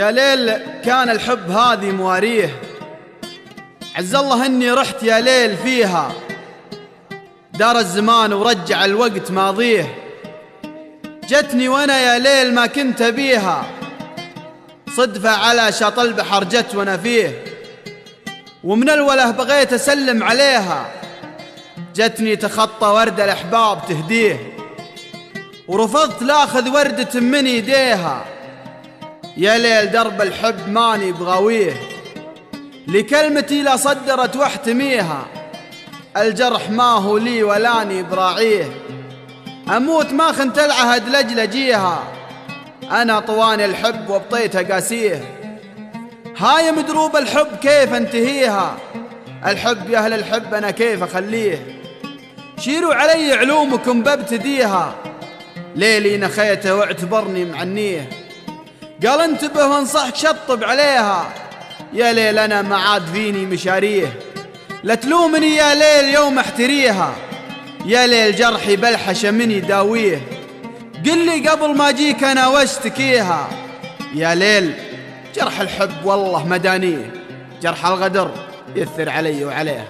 يا ليل كان الحب هذه مواريه، عز الله اني رحت يا ليل فيها، دار الزمان ورجع الوقت ماضيه، جتني وانا يا ليل ما كنت ابيها، صدفة على شاط البحر جت وانا فيه، ومن الوله بغيت اسلم عليها، جتني تخطى ورد الاحباب تهديه، ورفضت لاخذ وردة من يديها، يا ليل درب الحب ماني بغاويه، لكلمتي لا صدرت واحتميها، الجرح ما هو لي ولاني براعيه، اموت ما خنت العهد لاجل اجيها، انا طواني الحب وبطيت اقاسيه، هاي مدروب الحب كيف انتهيها، الحب يا اهل الحب انا كيف اخليه، شيروا علي علومكم ببتديها، ليلي نخيته واعتبرني معنيه، قال انتبه وانصحك شطب عليها، يا ليل انا ما عاد فيني مشاريه، لا تلومني يا ليل يوم احتريها، يا ليل جرحي بلحش مني داويه، قل لي قبل ما اجيك انا واشتكيها، يا ليل جرح الحب والله مدانيه، جرح الغدر يثر علي وعليه.